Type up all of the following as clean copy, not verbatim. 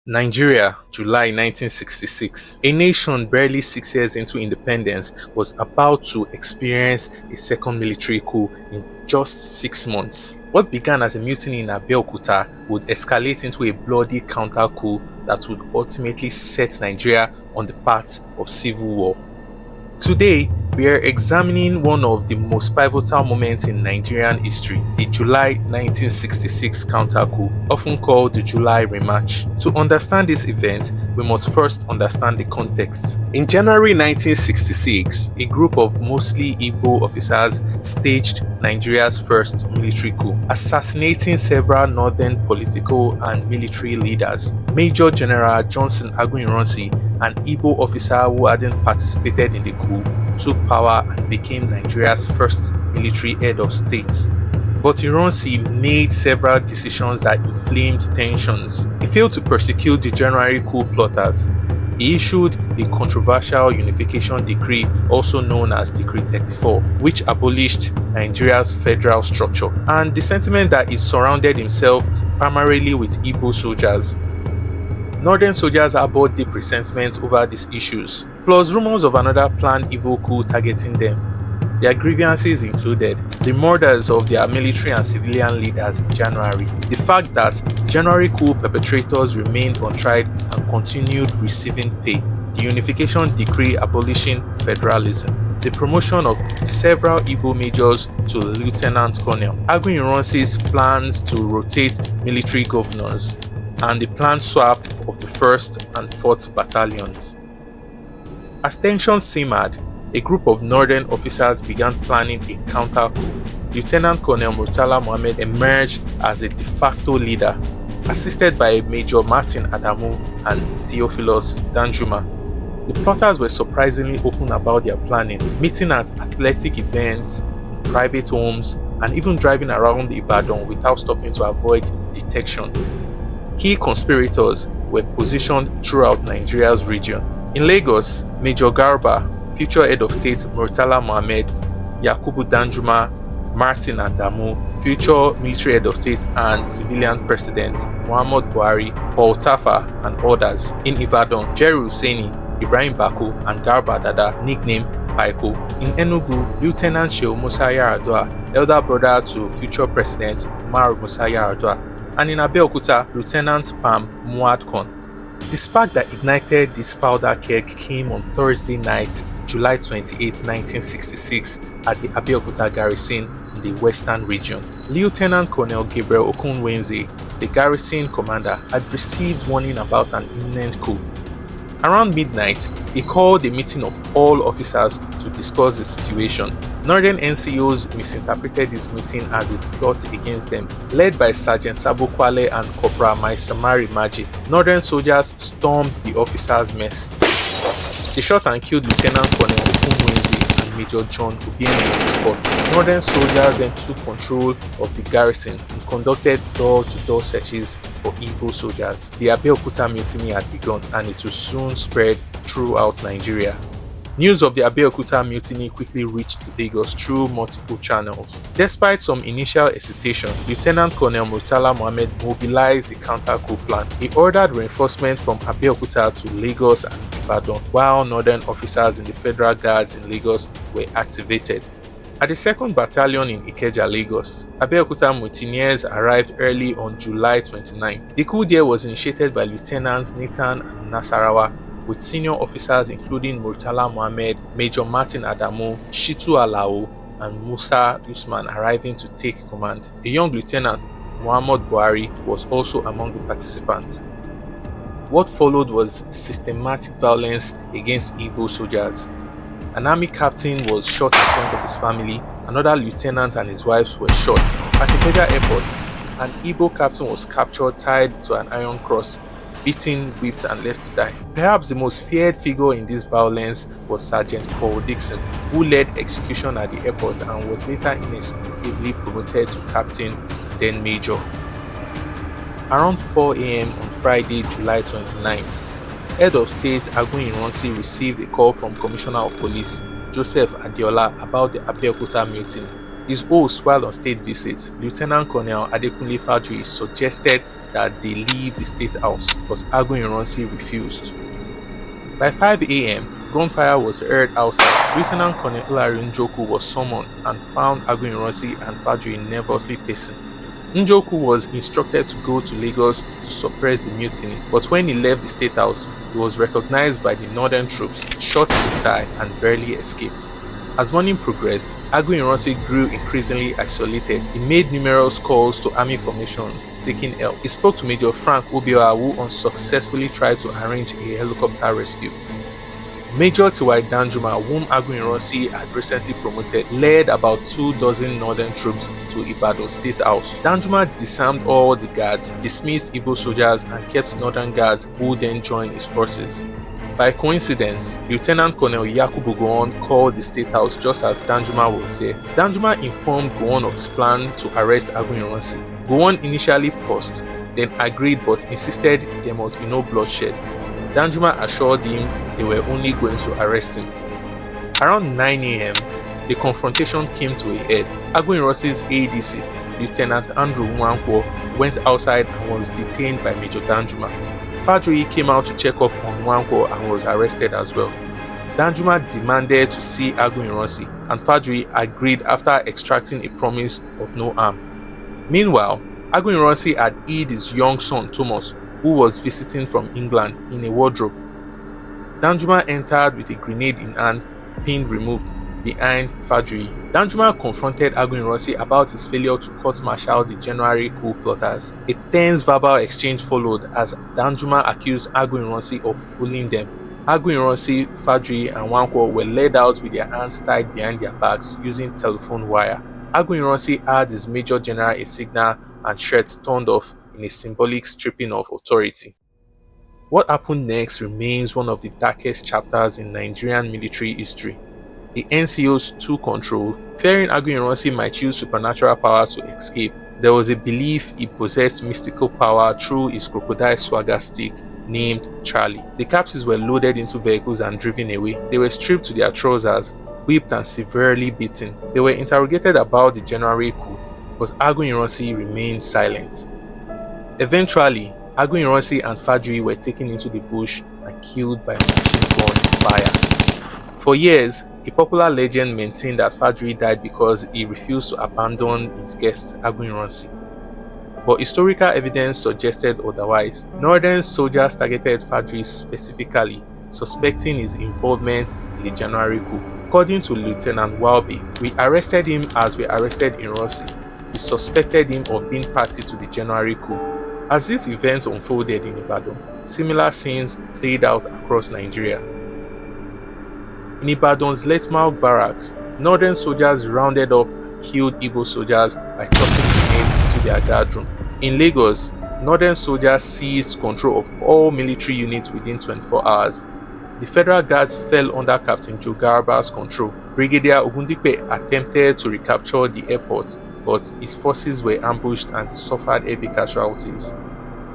Nigeria, July 1966. A nation barely 6 years into independence was about to experience a second military coup in just 6 months. What began as a mutiny in Abeokuta would escalate into a bloody counter-coup that would ultimately set Nigeria on the path of civil war. Today, we are examining one of the most pivotal moments in Nigerian history, the July 1966 counter-coup, often called the July rematch. To understand this event, we must first understand the context. In January 1966, a group of mostly Igbo officers staged Nigeria's first military coup, assassinating several northern political and military leaders. Major General Johnson Aguiyi-Ironsi, an Igbo officer who hadn't participated in the coup, took power and became Nigeria's first military head of state. But Ironsi made several decisions that inflamed tensions. He failed to prosecute the January coup plotters. He issued a controversial unification decree, also known as Decree 34, which abolished Nigeria's federal structure, and the sentiment that he surrounded himself primarily with Igbo soldiers. Northern soldiers harbored deep resentment over these issues, plus rumors of another planned Igbo coup targeting them. Their grievances included the murders of their military and civilian leaders in January, the fact that January coup perpetrators remained untried and continued receiving pay, the unification decree abolishing federalism, the promotion of several Igbo majors to Lieutenant Colonel, Aguiyi-Ironsi's plans to rotate military governors, and the planned swap of the 1st and 4th battalions. As tensions simmered, a group of northern officers began planning a counter-coup. Lieutenant Colonel Murtala Muhammed emerged as a de facto leader, assisted by Major Martin Adamu and Theophilus Danjuma. The plotters were surprisingly open about their planning, meeting at athletic events, in private homes, and even driving around Ibadan without stopping to avoid detection. Key conspirators were positioned throughout Nigeria's region. In Lagos, Major Garba, future head of state Murtala Muhammed, Yakubu Danjuma, Martin Adamu, future military head of state and civilian president Muhammad Buhari, Paul Tafa, and others. In Ibadan, Jerry Hussaini, Ibrahim Bako, and Garba Dada, nicknamed Paiko. In Enugu, Lieutenant Shehu Musa Yar'Adua, elder brother to future president Umaru Musa Yar'Adua, and in Abeokuta, Lieutenant Pam Muad Khan. The spark that ignited this powder keg came on Thursday night, July 28, 1966, at the Abeokuta garrison in the western region. Lieutenant Colonel Gabriel Okunwenze, the garrison commander, had received warning about an imminent coup. Around midnight, he called a meeting of all officers to discuss the situation. Northern NCOs misinterpreted this meeting as a plot against them, led by Sergeant Sabo Kwale and Corporal Maisamari Maji. Northern soldiers stormed the officers' mess. They shot and killed Lieutenant Colonel Okunwenze and Major John Obieno on the spot. Northern soldiers then took control of the garrison and conducted door-to-door searches for Igbo soldiers. The Abeokuta mutiny had begun, and it would soon spread throughout Nigeria. News of the Abeokuta mutiny quickly reached Lagos through multiple channels. Despite some initial hesitation, Lieutenant Colonel Murtala Muhammed mobilized a counter-coup plan. He ordered reinforcements from Abeokuta to Lagos and Ibadan, while northern officers in the Federal Guards in Lagos were activated. At the 2nd Battalion in Ikeja, Lagos, Abeokuta mutineers arrived early on July 29. The coup there was initiated by Lieutenants Nathan and Nasarawa, with senior officers including Murtala Muhammed, Major Martin Adamu, Shitu Alao, and Musa Usman arriving to take command. A young lieutenant, Muhammad Buhari, was also among the participants. What followed was systematic violence against Igbo soldiers. An army captain was shot in front of his family, another lieutenant and his wives were shot. At Ikeja Airport, an Igbo captain was captured tied to an iron cross, beaten, whipped, and left to die. Perhaps the most feared figure in this violence was Sergeant Paul Dixon, who led execution at the airport and was later inexplicably promoted to captain, then major. Around 4 a.m. on Friday, July 29th, Head of State Aguiyi-Ironsi received a call from Commissioner of Police Joseph Adiola about the Abeokuta mutiny. His host, while on state visit, Lieutenant Colonel Adekunle Fajuyi, suggested that they leave the state house, but Aguiyi-Ironsi refused. By 5 a.m., gunfire was heard outside. Lieutenant Colonel Hilary Njoku was summoned and found Aguiyi-Ironsi and Fajuyi nervously pacing. Njoku was instructed to go to Lagos to suppress the mutiny, but when he left the State House, he was recognized by the northern troops, shot in the thigh, and barely escaped. As morning progressed, Aguiyi-Ironsi grew increasingly isolated. He made numerous calls to army formations seeking help. He spoke to Major Frank Obioha, who unsuccessfully tried to arrange a helicopter rescue. Major T.Y. Danjuma, whom Aguiyi-Ironsi had recently promoted, led about 24 northern troops to Ibadan State House. Danjuma disarmed all the guards, dismissed Igbo soldiers, and kept northern guards who then joined his forces. By coincidence, Lieutenant Colonel Yakubu Gowon called the State House just as Danjuma was there. Danjuma informed Gowon of his plan to arrest Aguiyi-Ironsi. Gowon initially paused, then agreed but insisted there must be no bloodshed. Danjuma assured him they were only going to arrest him. Around 9 a.m., the confrontation came to a head. Aguiyi-Ironsi's ADC, Lieutenant Andrew Nwankwo, went outside and was detained by Major Danjuma. Fajuyi came out to check up on Nwankwo and was arrested as well. Danjuma demanded to see Aguiyi-Ironsi, and Fajuyi agreed after extracting a promise of no harm. Meanwhile, Aguiyi-Ironsi had hid his young son Thomas, who was visiting from England, in a wardrobe. Danjuma entered with a grenade in hand, pin removed, behind Fajuyi. Danjuma confronted Aguiyi-Ironsi about his failure to court-martial the January coup plotters. A tense verbal exchange followed as Danjuma accused Aguiyi-Ironsi of fooling them. Aguiyi-Ironsi, Fajuyi, and Nwankwo were led out with their hands tied behind their backs using telephone wire. Aguiyi-Ironsi had his Major General a signal and shirts turned off in a symbolic stripping of authority. What happened next remains one of the darkest chapters in Nigerian military history. The NCOs took control, fearing Aguiyi-Ironsi might use supernatural powers to escape. There was a belief he possessed mystical power through his crocodile swagger stick named Charlie. The captives were loaded into vehicles and driven away. They were stripped to their trousers, whipped and severely beaten. They were interrogated about the January coup, but Aguiyi-Ironsi remained silent. Eventually, Aguiyi-Ironsi and Fajuyi were taken into the bush and killed by machine gun fire. For years, a popular legend maintained that Fajuyi died because he refused to abandon his guest Aguiyi-Ironsi. But historical evidence suggested otherwise. Northern soldiers targeted Fajuyi specifically, suspecting his involvement in the January coup. According to Lieutenant Walby, "We arrested him as we arrested Ironsi. We suspected him of being party to the January coup." As this event unfolded in Ibadan, similar scenes played out across Nigeria. In Ibadan's Lt-Col barracks, northern soldiers rounded up and killed Igbo soldiers by tossing grenades into their guard room. In Lagos, northern soldiers seized control of all military units within 24 hours. The Federal Guards fell under Captain Joe Garba's control. Brigadier Ogundipe attempted to recapture the airport, but his forces were ambushed and suffered heavy casualties.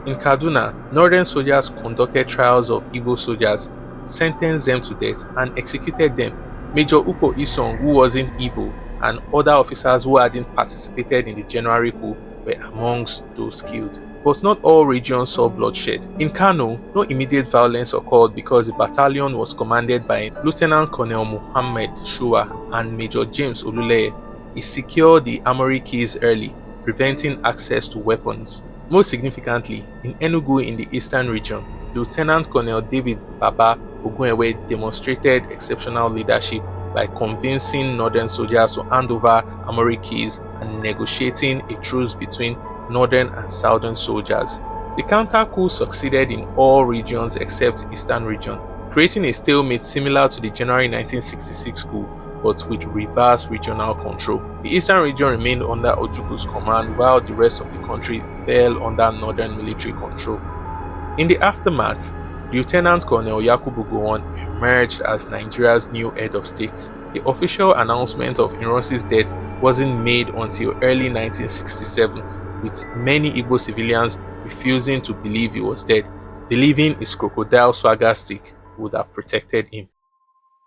In Kaduna, northern soldiers conducted trials of Igbo soldiers, sentenced them to death, and executed them. Major Upo Isong, who wasn't Igbo, and other officers who hadn't participated in the January coup were amongst those killed. But not all regions saw bloodshed. In Kano, no immediate violence occurred because the battalion was commanded by Lt-Col Muhammed Shua and Major James Oluleye. He secured the armory keys early, preventing access to weapons. Most significantly, in Enugu in the eastern region, Lieutenant Colonel David Baba Ogunwewe demonstrated exceptional leadership by convincing northern soldiers to hand over armory keys and negotiating a truce between northern and southern soldiers. The Counter-Coup succeeded in all regions except the eastern region, creating a stalemate similar to the January 1966 coup, but with reverse regional control. The eastern region remained under Ojuku's command while the rest of the country fell under northern military control. In the aftermath, Lieutenant Colonel Yakubu Gowon emerged as Nigeria's new head of state. The official announcement of Ironsi's death wasn't made until early 1967, with many Igbo civilians refusing to believe he was dead, believing his crocodile swagger stick would have protected him.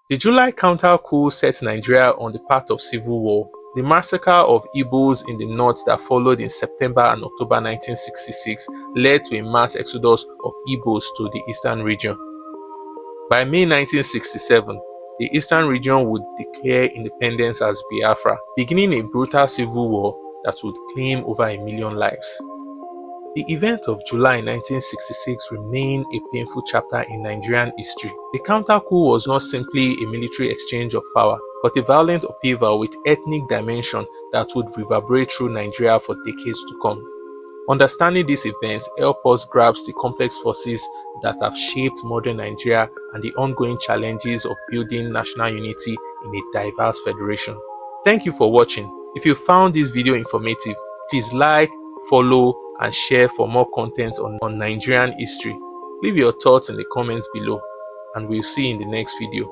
The July counter-coup set Nigeria on the path of civil war. The massacre of Igbos in the north that followed in September and October 1966 led to a mass exodus of Igbos to the eastern region. By May 1967, the eastern region would declare independence as Biafra, beginning a brutal civil war that would claim over 1 million lives. The event of July 1966 remained a painful chapter in Nigerian history. The Counter-Coup was not simply a military exchange of power, but a violent upheaval with ethnic dimension that would reverberate through Nigeria for decades to come. Understanding these events help us grasp the complex forces that have shaped modern Nigeria and the ongoing challenges of building national unity in a diverse federation. Thank you for watching. If you found this video informative, please like, follow, and share for more content on Nigerian history. Leave your thoughts in the comments below, and we'll see you in the next video.